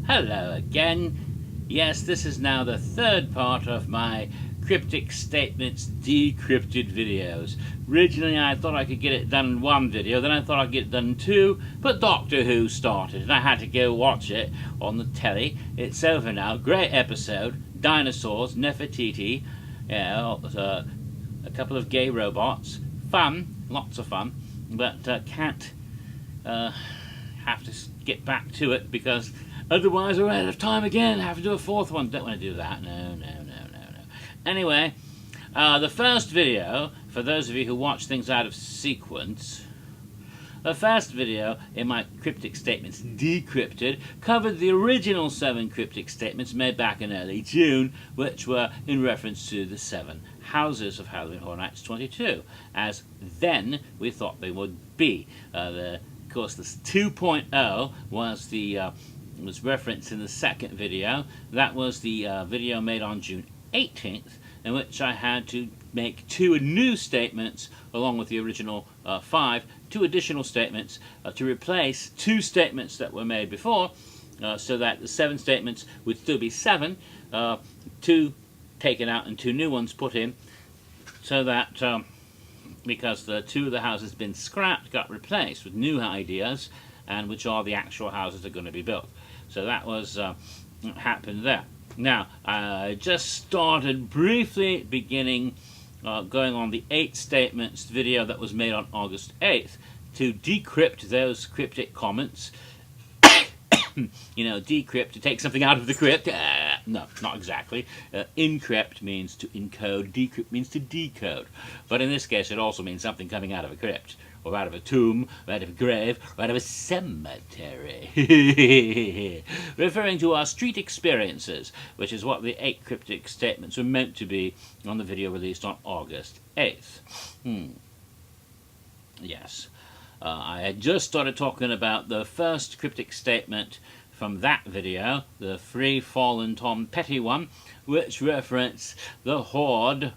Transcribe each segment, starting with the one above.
Hello again. Yes, this is now the third part of my Cryptic Statements Decrypted videos. Originally I thought I could get it done in one video, then I thought I'd get it done in two, but Doctor Who started and I had to go watch it on the telly. It's over now. Great episode. Dinosaurs, Nefertiti, a couple of gay robots. Fun, lots of fun, but can't have to get back to it because otherwise we're out of time again. Have to do a fourth one. Don't want to do that. No. Anyway, the first video, for those of you who watch things out of sequence, the first video in my Cryptic Statements Decrypted covered the original 7 cryptic statements made back in early June, which were in reference to the 7 houses of Halloween Horror Nights 22, as then we thought they would be. Of course, this 2.0 was the was referenced in the second video. That was the video made on June 18th, in which I had to make 2 new statements along with the original 5, 2 additional statements to replace 2 statements that were made before, so that the 7 statements would still be 7, 2 taken out and 2 new ones put in, so that because the 2 of the houses been scrapped got replaced with new ideas, and which are the actual houses that are going to be built. So that was happened there. Now, I just started briefly beginning going on the 8 statements video that was made on August 8th to decrypt those cryptic comments. You know, decrypt, to take something out of the crypt. No, not exactly. Encrypt means to encode, decrypt means to decode. But in this case, it also means something coming out of a crypt, or out of a tomb, or out of a grave, or out of a cemetery. Referring to our street experiences, which is what the 8 cryptic statements were meant to be on the video released on August 8th. Yes. I had just started talking about the first cryptic statement from that video, the Free Fallen Tom Petty one, which referenced the horde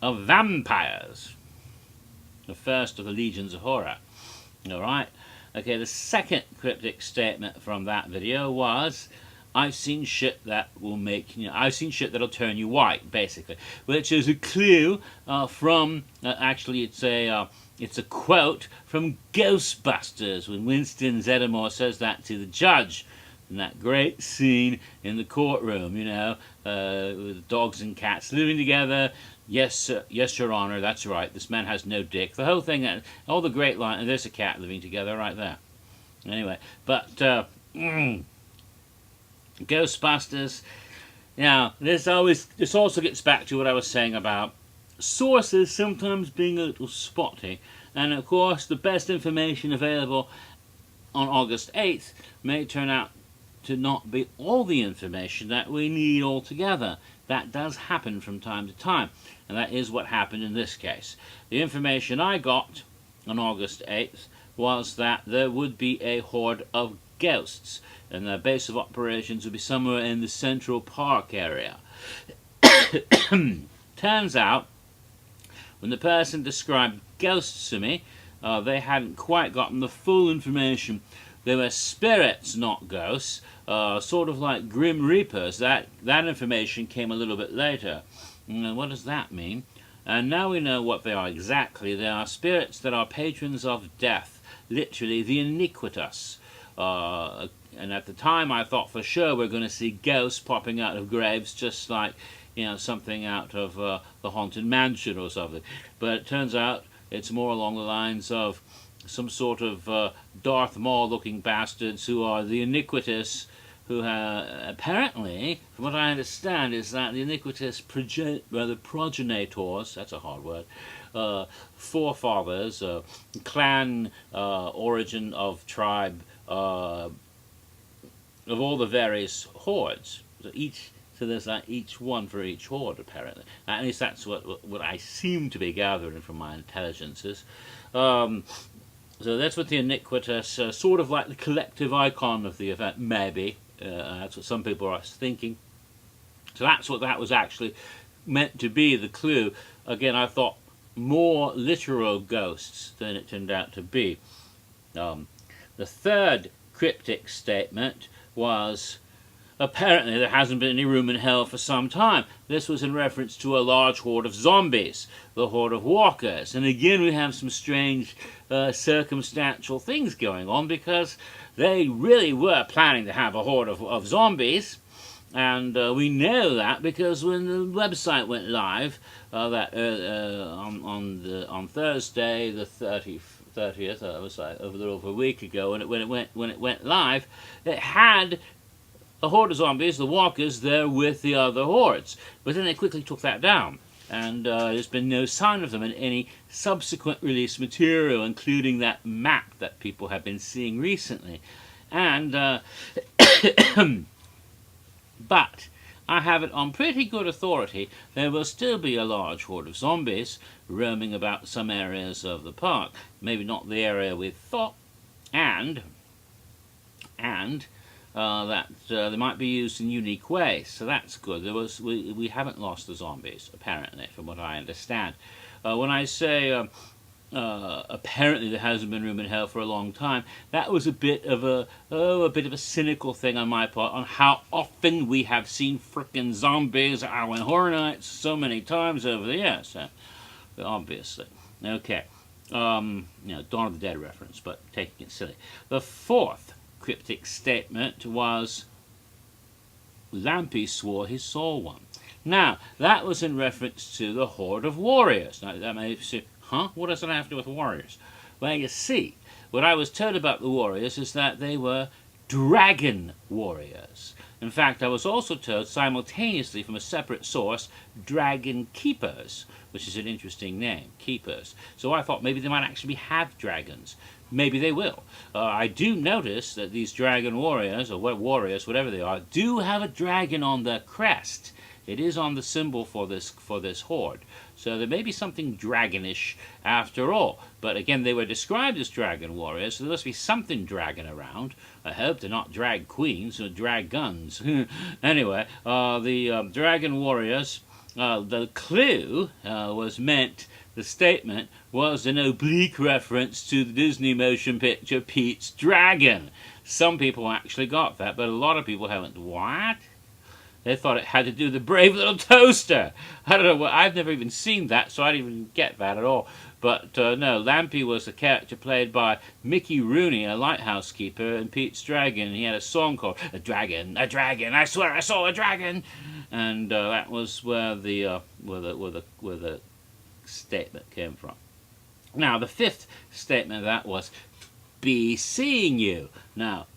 of vampires. The first of the legions of horror. Alright? Okay, the second cryptic statement from that video was, I've seen shit that will make, I've seen shit that'll turn you white, basically. Which is a clue from, actually it's a quote from Ghostbusters, when Winston Zeddemore says that to the judge in that great scene in the courtroom, with dogs and cats living together. Yes, sir, yes, Your Honor, that's right, this man has no dick. The whole thing, all the great line, and there's a cat living together right there. Anyway, but Ghostbusters. Now, this also gets back to what I was saying about sources sometimes being a little spotty, and of course the best information available on August 8th may turn out to not be all the information that we need altogether. That does happen from time to time, and that is what happened in this case. The information I got on August 8th was that there would be a horde of ghosts, and their base of operations would be somewhere in the Central Park area. Turns out, when the person described ghosts to me, they hadn't quite gotten the full information. They were spirits, not ghosts, sort of like Grim Reapers. That information came a little bit later. And what does that mean? And now we know what they are exactly. They are spirits that are patrons of death, literally the iniquitous. And at the time I thought for sure we're going to see ghosts popping out of graves, just like something out of the Haunted Mansion or something. But it turns out it's more along the lines of some sort of Darth Maul looking bastards who are the iniquitous, who apparently, from what I understand, is that the iniquitous progenitors, that's a hard word, forefathers, clan origin of tribe, of all the various hordes. So there's each one for each horde, apparently. At least that's what I seem to be gathering from my intelligences. So that's what the iniquitous, sort of like the collective icon of the event, maybe. That's what some people are thinking. So that's what that was actually meant to be, the clue. Again, I thought more literal ghosts than it turned out to be. The third cryptic statement was apparently there hasn't been any room in hell for some time. This was in reference to a large horde of zombies, the horde of walkers. And again, we have some strange circumstantial things going on, because they really were planning to have a horde of zombies. And we know that because when the website went live on Thursday, the 30th, it was like a little over a week ago, and when it went live, it had a horde of zombies, the walkers, there with the other hordes. But then they quickly took that down, and there's been no sign of them in any subsequent release material, including that map that people have been seeing recently. And but I have it on pretty good authority there will still be a large horde of zombies roaming about some areas of the park. Maybe not the area we thought, and that they might be used in unique ways. So that's good. We haven't lost the zombies, apparently, from what I understand. When I say apparently there hasn't been room in hell for a long time, that was a bit of a cynical thing on my part on how often we have seen frickin' zombies at our Horror Nights so many times over the years. Obviously. Okay. Dawn of the Dead reference, but taking it silly. The fourth cryptic statement was, Lampy swore he saw one. Now, that was in reference to the horde of warriors. Now, that may say, huh? What does that have to do with warriors? Well, you see, what I was told about the warriors is that they were dragon warriors. In fact, I was also told simultaneously from a separate source, dragon keepers, which is an interesting name, keepers. So I thought maybe they might actually have dragons. Maybe they will. I do notice that these dragon warriors, or warriors, whatever they are, do have a dragon on their crest. It is on the symbol for this horde. So there may be something dragonish after all. But again, they were described as dragon warriors, so there must be something dragon around. I hope they're not drag queens or drag guns. Anyway, the dragon warriors, the clue was meant, the statement was an oblique reference to the Disney motion picture Pete's Dragon. Some people actually got that, but a lot of people haven't. What? They thought it had to do with the brave little toaster. I don't know. Well, I've never even seen that, so I didn't even get that at all. But no, Lampy was a character played by Mickey Rooney, a lighthouse keeper in Pete's Dragon. He had a song called "A Dragon, I swear I saw a dragon," and that was where the statement came from. Now, the fifth statement of that was, "Be seeing you." Now,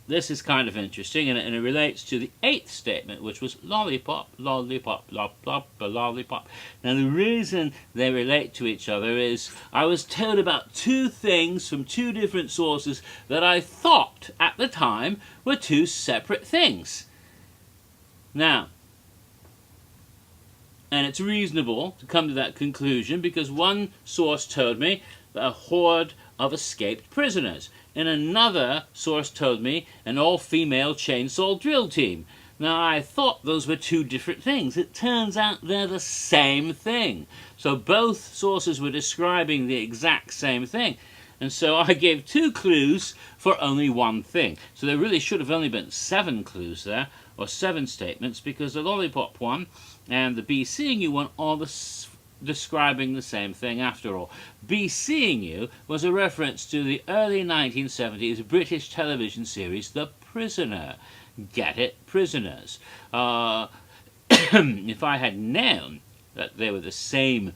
this is kind of interesting, and it relates to the eighth statement, which was lollipop, lollipop, lollipop, lollipop. Now, the reason they relate to each other is I was told about two things from two different sources that I thought at the time were two separate things. Now, and it's reasonable to come to that conclusion because one source told me that a horde of escaped prisoners, and another source told me an all-female chainsaw drill team. Now, I thought those were two different things. It turns out they're the same thing. So both sources were describing the exact same thing. And so I gave two clues for only one thing. So there really should have only been 7 clues there, or 7 statements, because the lollipop one and the Be Seeing You one are describing the same thing after all. Be Seeing You was a reference to the early 1970s British television series The Prisoner. Get it? Prisoners. If I had known that they were the same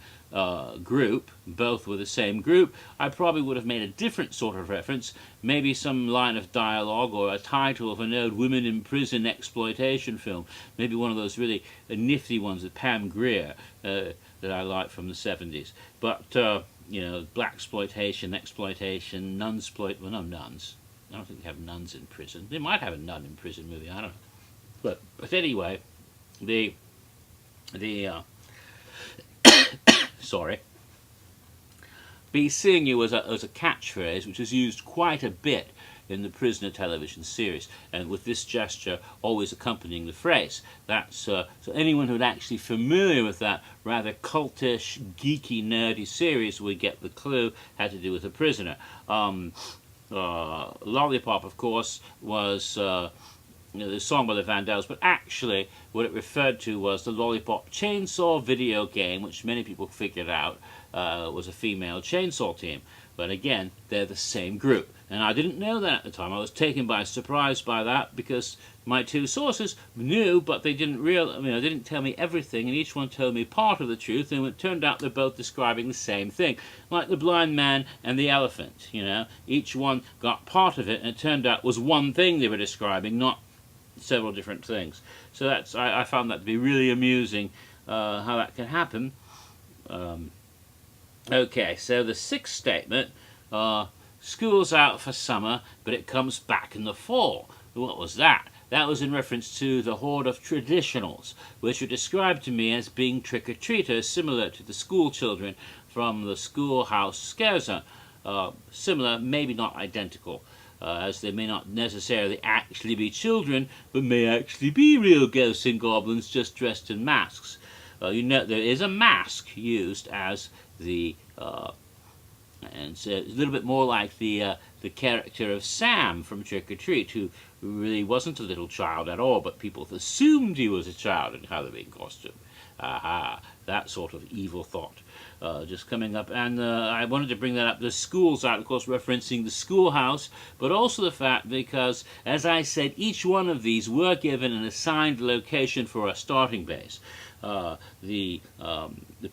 group, both were the same group, I probably would have made a different sort of reference, maybe some line of dialogue or a title of an old women in prison exploitation film, maybe one of those really nifty ones with Pam Grier that I like from the 70s. But, you know, blaxploitation, exploitation, nunsploit, well, no, nuns. I don't think they have nuns in prison. They might have a nun in prison movie, I don't know. But anyway, sorry. Be Seeing You was a catchphrase which was used quite a bit in the Prisoner television series, and with this gesture always accompanying the phrase. That's so anyone who's actually familiar with that rather cultish, geeky, nerdy series would get the clue had to do with the Prisoner. Lollipop, of course, was the song by the Vandells, but actually what it referred to was the Lollipop Chainsaw video game, which many people figured out was a female chainsaw team. But again, they're the same group. And I didn't know that at the time. I was taken by surprise by that because my two sources knew, but they didn't they didn't tell me everything, and each one told me part of the truth, and it turned out they're both describing the same thing. Like the blind man and the elephant, Each one got part of it, and it turned out was one thing they were describing, not several different things. So I found that to be really amusing, how that can happen. Okay, so the sixth statement, school's out for summer, but it comes back in the fall. What was that? That was in reference to the horde of traditionals, which were described to me as being trick-or-treaters, similar to the school children from the Schoolhouse scare zone. Similar, maybe not identical, as they may not necessarily actually be children, but may actually be real ghosts and goblins just dressed in masks. There is a mask used as the and so it's a little bit more like the character of Sam from Trick or Treat, who really wasn't a little child at all, but people assumed he was a child in Halloween costume. Aha, that sort of evil thought just coming up. And I wanted to bring that up. The school's out, of course, referencing the schoolhouse, but also the fact because, as I said, each one of these were given an assigned location for a starting base. The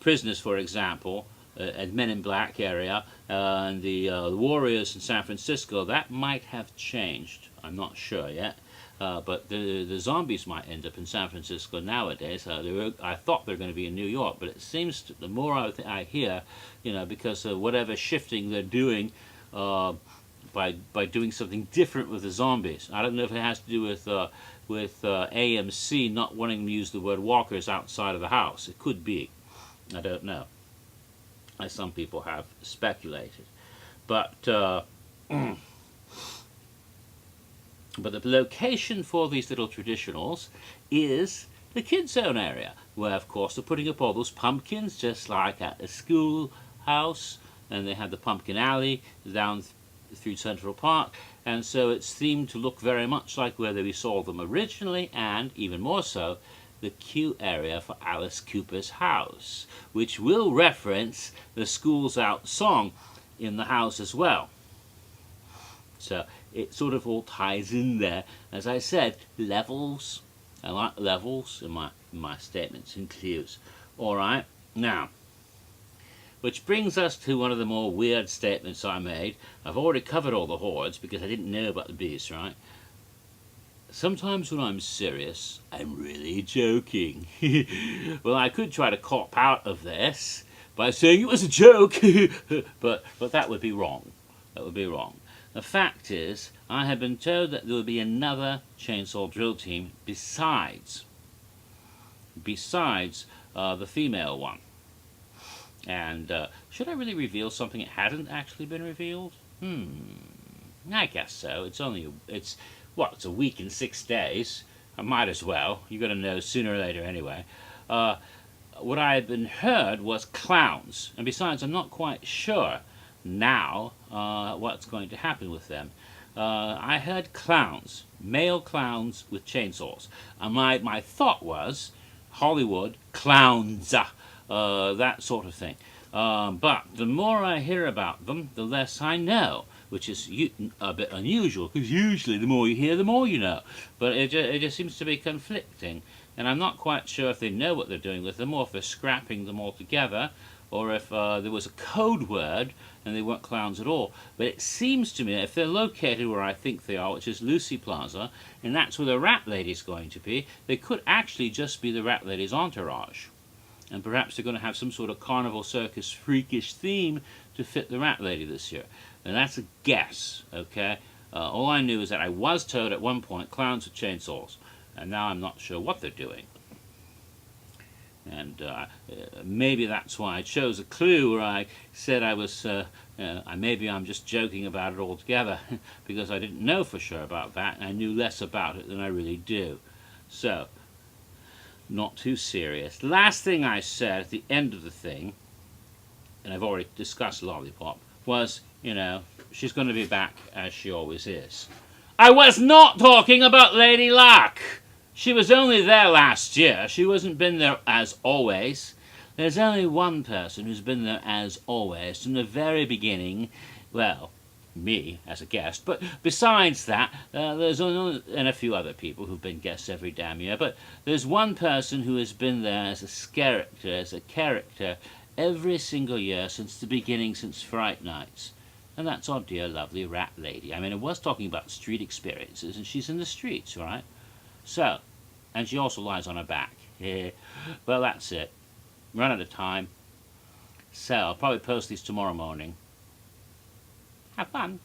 prisoners, for example, at Men in Black area, and the Warriors in San Francisco, that might have changed. I'm not sure yet. But the zombies might end up in San Francisco nowadays. I thought they were going to be in New York, but it seems the more I hear, because of whatever shifting they're doing by doing something different with the zombies. I don't know if it has to do with AMC not wanting to use the word walkers outside of the house. It could be. I don't know, as some people have speculated. But but the location for these little traditionals is the kids' zone area, where, of course, they're putting up all those pumpkins, just like at the schoolhouse, and they have the pumpkin alley down through Central Park, and so it's themed to look very much like where we saw them originally, and even more so, the queue area for Alice Cooper's house, which will reference the School's Out song in the house as well. So it sort of all ties in there. As I said, levels. I like levels in my statements and clues. Alright, now, which brings us to one of the more weird statements I made. I've already covered all the hordes because I didn't know about the beast, right? Sometimes when I'm serious, I'm really joking. Well, I could try to cop out of this by saying it was a joke, but that would be wrong. That would be wrong. The fact is, I have been told that there will be another chainsaw drill team besides the female one. And should I really reveal something that hadn't actually been revealed? I guess so. It's a week and 6 days. I might as well. You're going to know sooner or later anyway. What I had been heard was clowns. And besides, I'm not quite sure now what's going to happen with them. I heard clowns, male clowns with chainsaws. And my thought was Hollywood clowns, that sort of thing. But the more I hear about them, the less I know, which is a bit unusual, because usually the more you hear, the more you know. But it just seems to be conflicting, and I'm not quite sure if they know what they're doing with them, or if they're scrapping them all together, or if there was a code word and they weren't clowns at all. But it seems to me that if they're located where I think they are, which is Lucy Plaza, and that's where the Rat Lady's going to be, they could actually just be the Rat Lady's entourage. And perhaps they're going to have some sort of carnival circus freakish theme to fit the Rat Lady this year. And that's a guess, okay? All I knew is that I was told at one point clowns with chainsaws, and now I'm not sure what they're doing. And maybe that's why I chose a clue where I said I was, maybe I'm just joking about it altogether, because I didn't know for sure about that, and I knew less about it than I really do. So, not too serious. Last thing I said at the end of the thing, and I've already discussed Lollipop, was, she's going to be back as she always is. I was not talking about Lady Luck. She was only there last year. She wasn't been there as always. There's only one person who's been there as always from the very beginning. Well, me as a guest. But besides that, there's only, and a few other people who've been guests every damn year. But there's one person who has been there as a character, every single year since the beginning, since Fright Nights. And that's our dear lovely rat lady. I mean, I was talking about street experiences, and she's in the streets, right? So, and she also lies on her back. Yeah. Well, that's it. Run out of time. So, I'll probably post these tomorrow morning. Have fun.